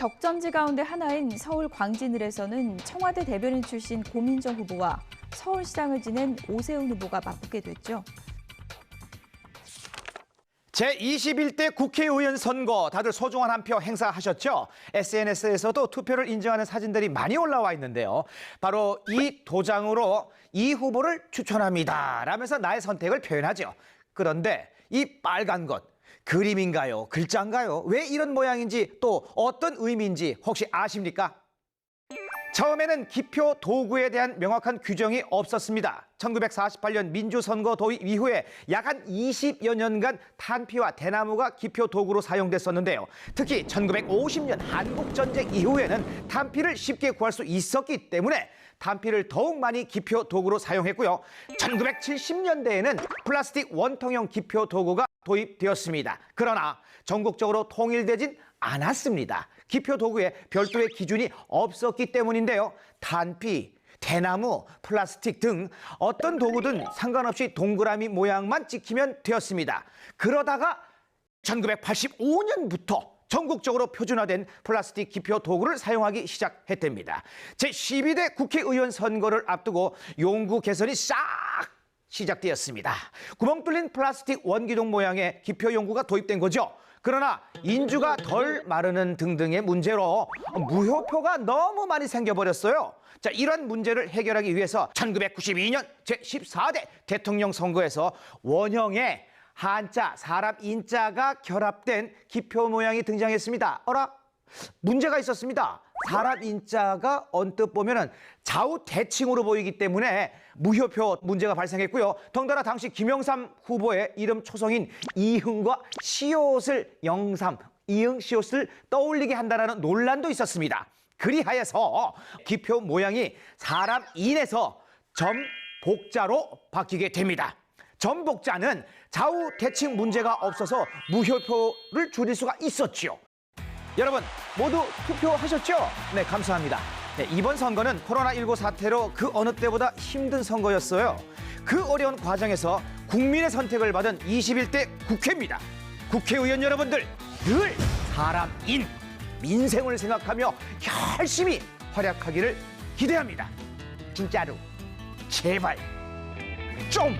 격전지 가운데 하나인 서울 광진을에서는 청와대 대변인 출신 고민정 후보와 서울시장을 지낸 오세훈 후보가 맞붙게 됐죠. 제21대 국회의원 선거 다들 소중한 한 표 행사하셨죠? SNS에서도 투표를 인증하는 사진들이 많이 올라와 있는데요. 바로 이 도장으로 이 후보를 추천합니다 라면서 나의 선택을 표현하죠. 그런데 이 빨간 것, 그림인가요? 글자인가요? 왜 이런 모양인지 또 어떤 의미인지 혹시 아십니까? 처음에는 기표 도구에 대한 명확한 규정이 없었습니다. 1948년 민주선거 도입 이후에 약 한 20여 년간 탄피와 대나무가 기표 도구로 사용됐었는데요. 특히 1950년 한국전쟁 이후에는 탄피를 쉽게 구할 수 있었기 때문에 탄피를 더욱 많이 기표 도구로 사용했고요. 1970년대에는 플라스틱 원통형 기표 도구가 도입되었습니다. 그러나 전국적으로 통일되진 않았습니다. 기표 도구에 별도의 기준이 없었기 때문인데요. 탄피, 대나무, 플라스틱 등 어떤 도구든 상관없이 동그라미 모양만 찍히면 되었습니다. 그러다가 1985년부터 전국적으로 표준화된 플라스틱 기표 도구를 사용하기 시작했답니다. 제12대 국회의원 선거를 앞두고 용구 개선이 싹 시작되었습니다. 구멍 뚫린 플라스틱 원기둥 모양의 기표 용구가 도입된 거죠. 그러나 인주가 덜 마르는 등등의 문제로 무효표가 너무 많이 생겨버렸어요. 자, 이런 문제를 해결하기 위해서 1992년 제14대 대통령 선거에서 원형의 한자, 사람 인자가 결합된 기표 모양이 등장했습니다. 어라? 문제가 있었습니다. 사람 인자가 언뜻 보면은 좌우 대칭으로 보이기 때문에 무효표 문제가 발생했고요. 덩달아 당시 김영삼 후보의 이름 초성인 이흥과 시옷을 영삼, 이흥 시옷을 떠올리게 한다는 논란도 있었습니다. 그리하여서 기표 모양이 사람 인에서 점복자로 바뀌게 됩니다. 점복자는 좌우 대칭 문제가 없어서 무효표를 줄일 수가 있었죠. 여러분 모두 투표하셨죠? 네, 감사합니다. 네, 이번 선거는 코로나19 사태로 그 어느 때보다 힘든 선거였어요. 그 어려운 과정에서 국민의 선택을 받은 21대 국회입니다. 국회의원 여러분들 늘 사람인, 민생을 생각하며 열심히 활약하기를 기대합니다. 진짜로 제발 좀